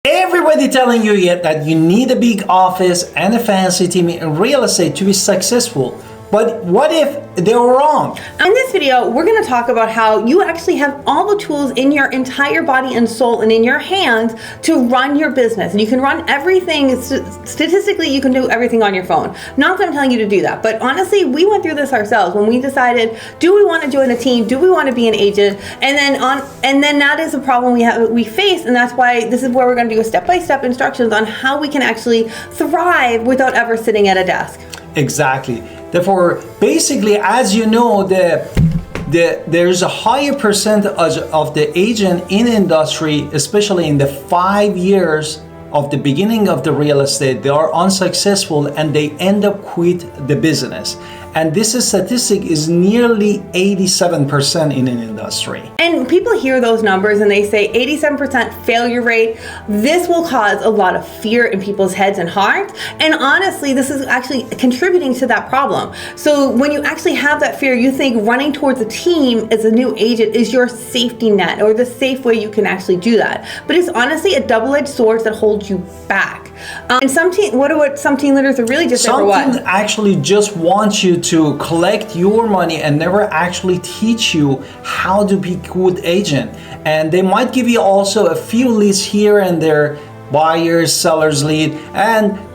Everybody telling you yet that you need a big office and a fancy team in real estate to be successful. But what if they're wrong? In this video, we're going to talk about how you actually have all the tools in your entire body and soul and in your hands to run your business. And you can run everything, statistically, you can do everything on your phone. Not that I'm telling you to do that, but honestly, we went through this ourselves when we decided, do we want to join a team? Do we want to be an agent? And then that is a problem we face, and that's why this is where we're going to do a step-by-step instructions on how we can actually thrive without ever sitting at a desk. Exactly. Therefore, basically, as you know, there's a higher percentage of the agent in the industry, especially in the 5 years of the beginning of the real estate, they are unsuccessful and they end up quit the business. And this statistic is nearly 87% in an industry. And people hear those numbers and they say 87% failure rate. This will cause a lot of fear in people's heads and hearts. And honestly, this is actually contributing to that problem. So when you actually have that fear, you think running towards a team as a new agent is your safety net or the safe way you can actually do that. But it's honestly a double-edged sword that holds you back. And some team leaders are really just there for what? Some actually just want you to collect your money and never actually teach you how to be a good agent. And they might give you also a few leads here and there, buyers, sellers lead,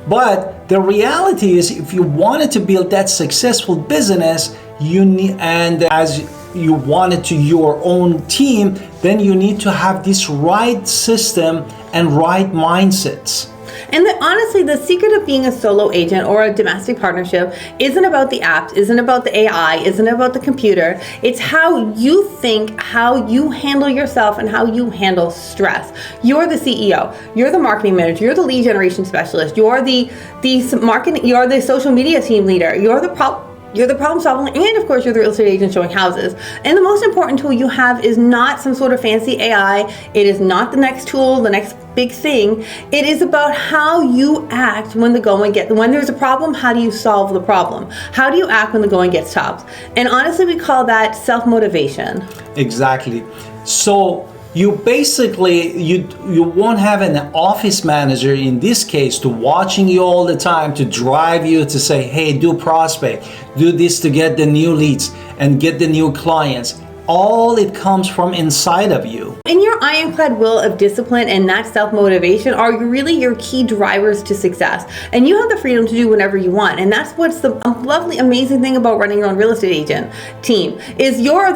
but the reality is if you wanted to build that successful business, you need, and as you want it to your own team, then you need to have this right system and right mindsets. And honestly, the secret of being a solo agent or a domestic partnership isn't about the apps, isn't about the AI, isn't about the computer. It's how you think, how you handle yourself, and how you handle stress. You're the CEO, you're the marketing manager, you're the lead generation specialist, you're the marketing, you're the social media team leader, you're the problem solver, and of course you're the real estate agent showing houses. And the most important tool you have is not some sort of fancy AI. It is not the next tool, the next big thing. It is about how you act when when there's a problem. How do you solve the problem? How do you act when the going gets tough? And honestly, we call that self-motivation. Exactly. So you basically, you won't have an office manager in this case to watching you all the time to drive you to say, hey, do prospect, do this to get the new leads and get the new clients. All it comes from inside of you. And your ironclad will of discipline and that self-motivation are really your key drivers to success. And you have the freedom to do whatever you want. And that's what's the lovely, amazing thing about running your own real estate agent team is your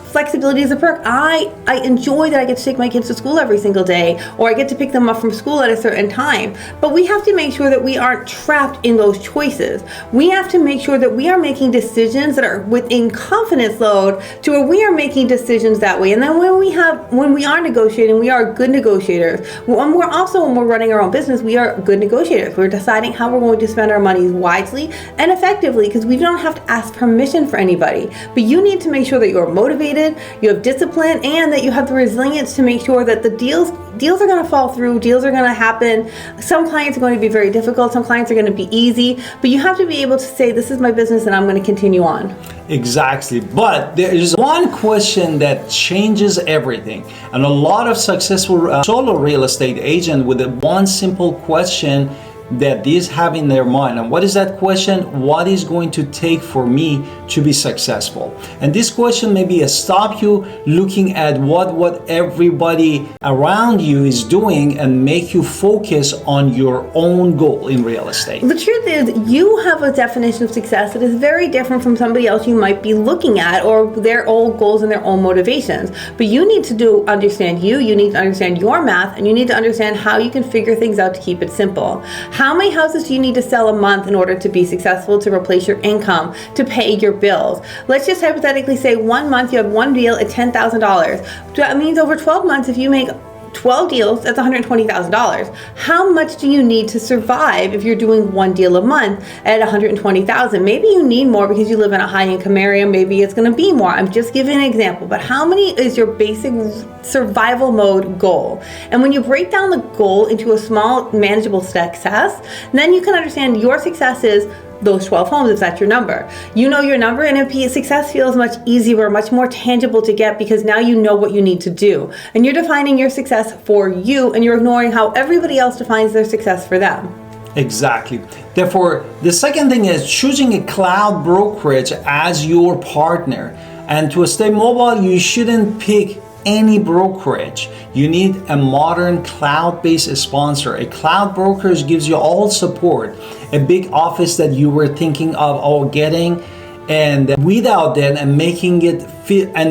flexibility is a perk. I enjoy that I get to take my kids to school every single day, or I get to pick them up from school at a certain time. But we have to make sure that we aren't trapped in those choices. We have to make sure that we are making decisions that are within confidence load to where we are making decisions that way. And then when we are negotiating, we are good negotiators. When we're running our own business, we are good negotiators. We're deciding how we're going to spend our money wisely and effectively because we don't have to ask permission for anybody. But you need to make sure that you're motivated, you have discipline, and that you have the resilience to make sure that the deals are going to fall through, deals are going to happen. Some clients are going to be very difficult, some clients are going to be easy, but you have to be able to say, this is my business and I'm going to continue on. Exactly. But there is one question that changes everything. And a lot of successful solo real estate agents with one simple question that these have in their mind. And what is that question? What is going to take for me to be successful? And this question maybe stop you looking at what everybody around you is doing and make you focus on your own goal in real estate. The truth is you have a definition of success that is very different from somebody else you might be looking at or their own goals and their own motivations. But you need to understand you need to understand your math, and you need to understand how you can figure things out to keep it simple. How many houses do you need to sell a month in order to be successful, to replace your income, to pay your bills? Let's just hypothetically say 1 month you have one deal at $10,000. That means over 12 months, if you make 12 deals, that's $120,000. How much do you need to survive if you're doing one deal a month at $120,000? Maybe you need more because you live in a high-income area. Maybe it's going to be more. I'm just giving an example. But how many is your basic survival mode goal? And when you break down the goal into a small, manageable success, then you can understand your success is those 12 homes if that's your number. You know your number, and success feels much easier, much more tangible to get because now you know what you need to do. And you're defining your success for you, and you're ignoring how everybody else defines their success for them. Exactly. Therefore, the second thing is choosing a cloud brokerage as your partner. And to stay mobile, you shouldn't pick any brokerage. You need a modern cloud-based sponsor. A cloud brokerage gives you all support, a big office that you were thinking of getting, and without that and making it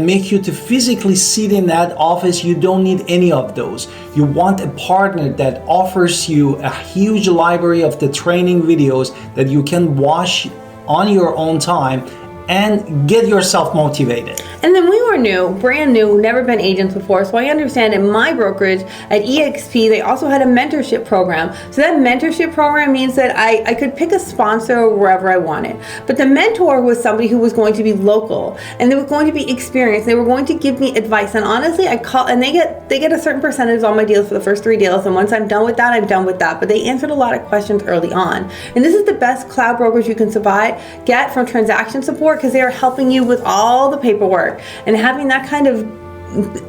make you to physically sit in that office, you don't need any of those. You want a partner that offers you a huge library of the training videos that you can watch on your own time and get yourself motivated. And then we were new, brand new, never been agents before, so I understand in my brokerage at EXP, they also had a mentorship program. So that mentorship program means that I could pick a sponsor wherever I wanted. But the mentor was somebody who was going to be local, and they were going to be experienced. They were going to give me advice. And honestly, I call, and they get a certain percentage on my deals for the first 3 deals. And once I'm done with that, I'm done with that. But they answered a lot of questions early on. And this is the best cloud brokerage you can get from transaction support, because they are helping you with all the paperwork. And having that kind of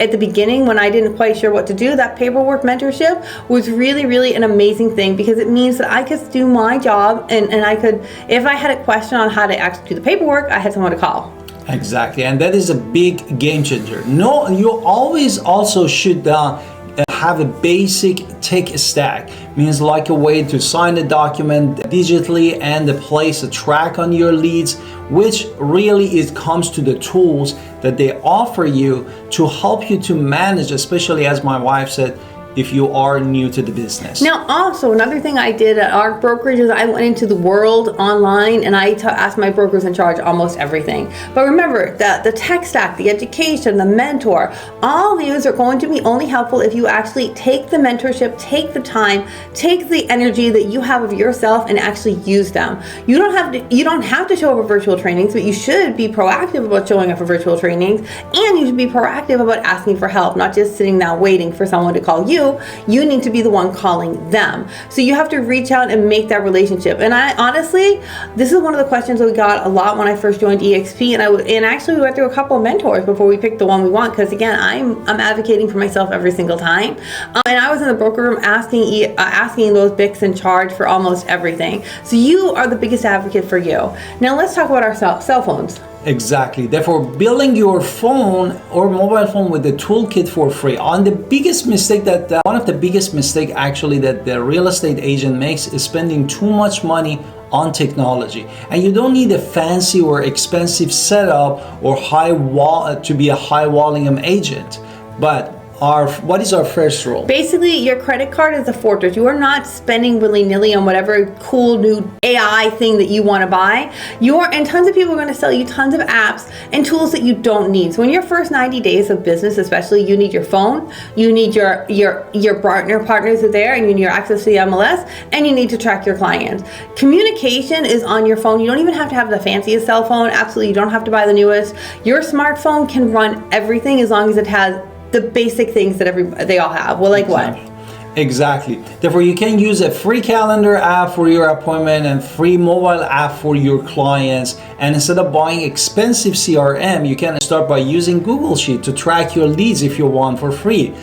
at the beginning, when I didn't quite sure what to do, that paperwork mentorship was really, really an amazing thing, because it means that I could do my job, and I could, if I had a question on how to actually do the paperwork, I had someone to call. Exactly, and that is a big game changer. No, you always also should have a basic tech stack. Means like a way to sign a document digitally and place a track on your leads, which really it comes to the tools that they offer you to help you to manage, especially as my wife said, if you are new to the business. Now, also another thing I did at our brokerage is I went into the world online, and I asked my brokers in charge almost everything. But remember that the tech stack, the education, the mentor, all these are going to be only helpful if you actually take the mentorship, take the time, take the energy that you have of yourself and actually use them. You don't have to show up for virtual trainings, but you should be proactive about showing up for virtual trainings, and you should be proactive about asking for help, not just sitting down waiting for someone to call you. You need to be the one calling them. So you have to reach out and make that relationship. And I honestly, this is one of the questions we got a lot when I first joined EXP, and actually we went through a couple of mentors before we picked the one we want, because again, I'm advocating for myself every single time. And I was in the broker room asking those bics in charge for almost everything. So you are the biggest advocate for you. Now let's talk about our cell phones. Exactly. Therefore, building your phone or mobile phone with the toolkit for free. One of the biggest mistake actually that the real estate agent makes is spending too much money on technology. And you don't need a fancy or expensive setup or to be a high volume agent. But what is our first rule? Basically, your credit card is a fortress. You are not spending willy-nilly on whatever cool new AI thing that you want to buy. And tons of people are going to sell you tons of apps and tools that you don't need. So in your first 90 days of business, especially, you need your phone, you need your partners are there, and you need your access to the MLS, and you need to track your clients. Communication is on your phone. You don't even have to have the fanciest cell phone. Absolutely, you don't have to buy the newest. Your smartphone can run everything as long as it has the basic things that they all have. Well, like exactly. What? Exactly. Therefore, you can use a free calendar app for your appointment and free mobile app for your clients. And instead of buying expensive CRM, you can start by using Google Sheet to track your leads if you want for free.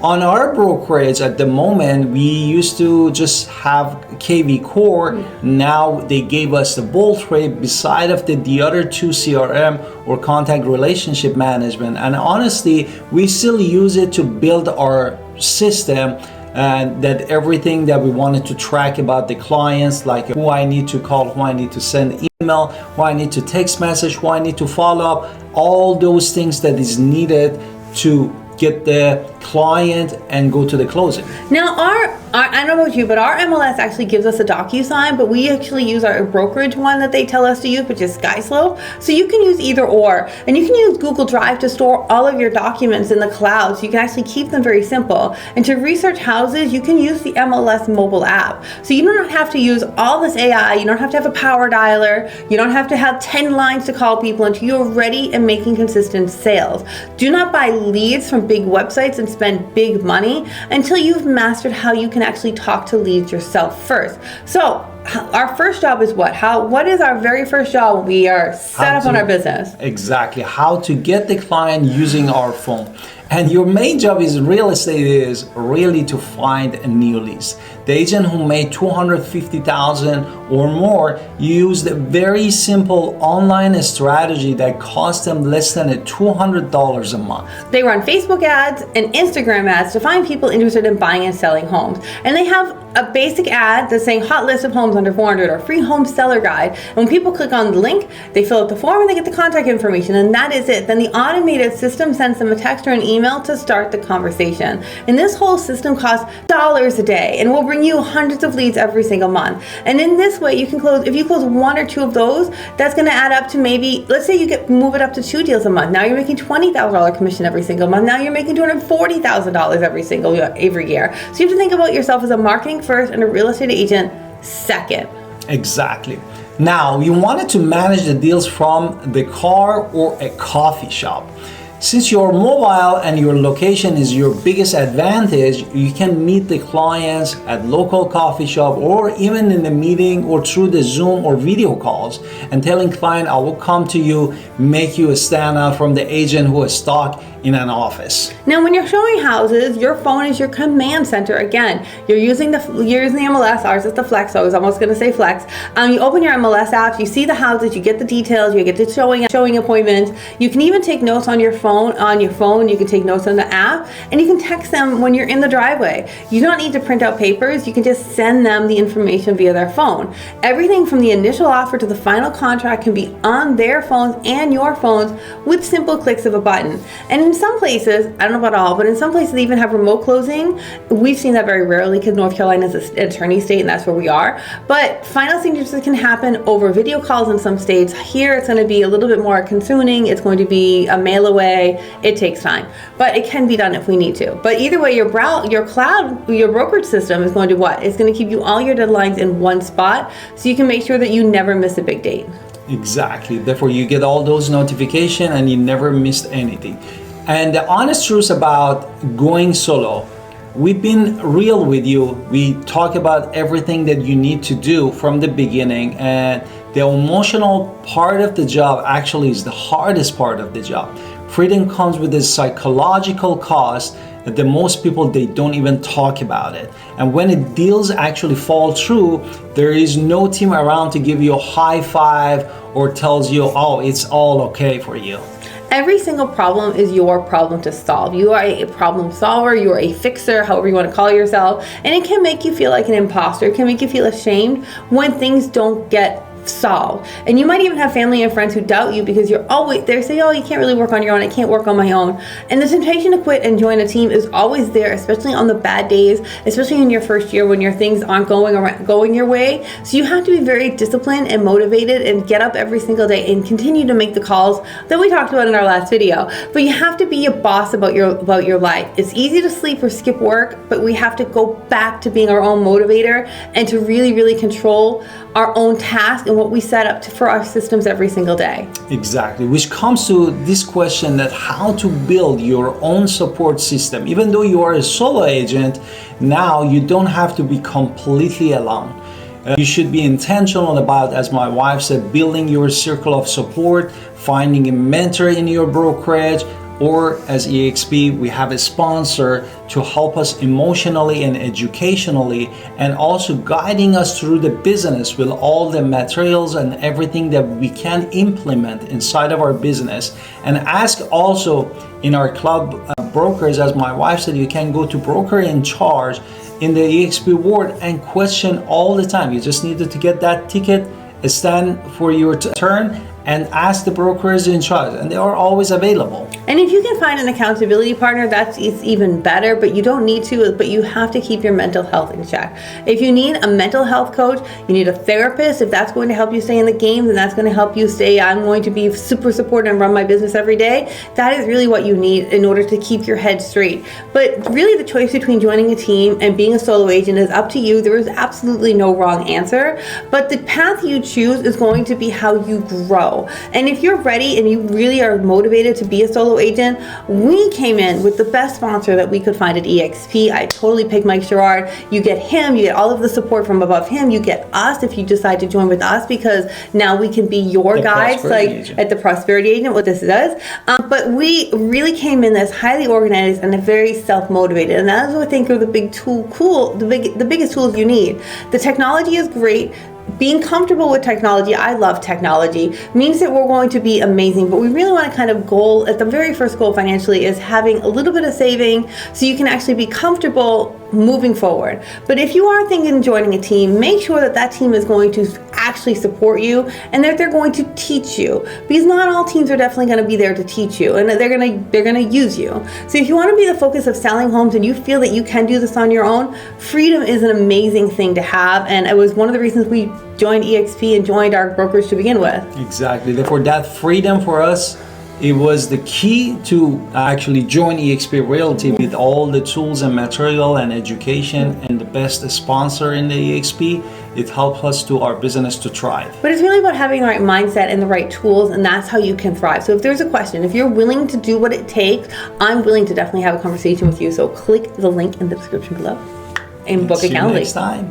On our brokerage at the moment, we used to just have KV Core. Now they gave us the Bolt Rate beside of the other 2 CRM or contact relationship management. And honestly, we still use it to build our system, and that everything that we wanted to track about the clients, like who I need to call, who I need to send email, who I need to text message, who I need to follow up, all those things that is needed to get the client and go to the closing. Now I don't know about you, but our MLS actually gives us a DocuSign, but we actually use our brokerage one that they tell us to use, which is SkySlope. So you can use either or, and you can use Google Drive to store all of your documents in the cloud, so you can actually keep them very simple. And to research houses, you can use the MLS mobile app. So you don't have to use all this AI, you don't have to have a power dialer, you don't have to have 10 lines to call people until you're ready and making consistent sales. Do not buy leads from big websites and spend big money until you've mastered how you can actually talk to leads yourself first. So our first job is what? What is our very first job when we are set up on our business? Exactly. How to get the client using our phone. And your main job is real estate is really to find a new lease. The agent who made $250,000 or more used a very simple online strategy that cost them less than $200 a month. They run Facebook ads and Instagram ads to find people interested in buying and selling homes. And they have a basic ad that's saying hot list of homes under 400 or free home seller guide. And when people click on the link, they fill out the form and they get the contact information, and that is it. Then the automated system sends them a text or an email to start the conversation. And this whole system costs dollars a day and will bring you hundreds of leads every single month. And in this way, you can close, if you close one or two of those, that's going to add up to maybe, let's say you move it up to 2 deals a month. Now you're making $20,000 commission every single month. Now you're making $240,000 every year. So you have to think about yourself as a marketing first and a real estate agent second. Exactly. Now, you wanted to manage the deals from the car or a coffee shop. Since you're mobile and your location is your biggest advantage, you can meet the clients at local coffee shop or even in a meeting or through the Zoom or video calls and telling client, I will come to you, make you a stand out from the agent who is stuck in an office. Now, when you're showing houses, your phone is your command center. Again, you're using the MLS. Ours is the Flex. So I was almost going to say Flex. You open your MLS app, you see the houses, you get the details, you get the showing appointments. You can even take notes on your phone. You can take notes on the app, and you can text them when you're in the driveway. You don't need to print out papers. You can just send them the information via their phone. Everything from the initial offer to the final contract can be on their phones and your phones with simple clicks of a button. And in some places, I don't know about all, but in some places they even have remote closing. We've seen that very rarely because North Carolina is an attorney state and that's where we are. But final signatures can happen over video calls in some states. Here it's going to be a little bit more consuming. It's going to be a mail away. It takes time, but it can be done if we need to. But either way, your brokerage system is going to what? It's going to keep you all your deadlines in one spot so you can make sure that you never miss a big date. Exactly. Therefore, you get all those notifications and you never missed anything. And the honest truth about going solo, we've been real with you. We talk about everything that you need to do from the beginning, and the emotional part of the job actually is the hardest part of the job. Freedom comes with a psychological cost that the most people, they don't even talk about it. And when the deals actually fall through, there is no team around to give you a high five or tells you, oh, it's all okay for you. Every single problem is your problem to solve. You are a problem solver, you are a fixer, however you want to call yourself, and it can make you feel like an imposter. It can make you feel ashamed when things don't get solved. And you might even have family and friends who doubt you because you're always there, say, oh, you can't really work on your own, I can't work on my own. And the temptation to quit and join a team is always there, especially on the bad days, especially in your first year when your things aren't going your way. So you have to be very disciplined and motivated and get up every single day and continue to make the calls that we talked about in our last video. But you have to be a boss about your life. It's easy to sleep or skip work, but we have to go back to being our own motivator and to really, really control our own task and what we set up for our systems every single day. Exactly, which comes to this question that how to build your own support system. Even though you are a solo agent, now you don't have to be completely alone. You should be intentional about, as my wife said, building your circle of support, finding a mentor in your brokerage, or as EXP, we have a sponsor to help us emotionally and educationally, and also guiding us through the business with all the materials and everything that we can implement inside of our business. And ask also in our club brokers, as my wife said, you can go to broker in charge in the EXP world and question all the time. You just needed to get that ticket, stand for your turn, and ask the brokers in charge, and they are always available. And if you can find an accountability partner, it's even better, but you don't need to, but you have to keep your mental health in check. If you need a mental health coach, you need a therapist, if that's going to help you stay in the game, then that's going to help you stay, I'm going to be super supportive and run my business every day. That is really what you need in order to keep your head straight. But really the choice between joining a team and being a solo agent is up to you. There is absolutely no wrong answer, but the path you choose is going to be how you grow. grow. And if you're ready and you really are motivated to be a solo agent, we came in with the best sponsor that we could find at EXP. I totally picked Mike Sherrard. You get him, you get all of the support from above him, you get us if you decide to join with us, because now we can be your guides, like agent. At the Prosperity Agent, what this does. But we really came in as highly organized and very self-motivated, and that is what I think are the biggest tools you need. The technology is great. Being comfortable with technology, I love technology, means that we're going to be amazing, but we really want to kind of goal, at the very first goal financially, is having a little bit of saving so you can actually be comfortable moving forward. But if you are thinking of joining a team, make sure that that team is going to actually support you and that they're going to teach you, because not all teams are definitely going to be there to teach you, and they're going to use you. So if you want to be the focus of selling homes and you feel that you can do this on your own, freedom is an amazing thing to have, and it was one of the reasons we joined EXP and joined our brokerage to begin with. Exactly. Therefore, that freedom for us, it was the key to actually join EXP Realty with all the tools and material and education and the best sponsor in the EXP. It helped us to our business to thrive. But it's really about having the right mindset and the right tools, and that's how you can thrive. So if there's a question, if you're willing to do what it takes, I'm willing to definitely have a conversation with you. So click the link in the description below and book a calendar. See you next time.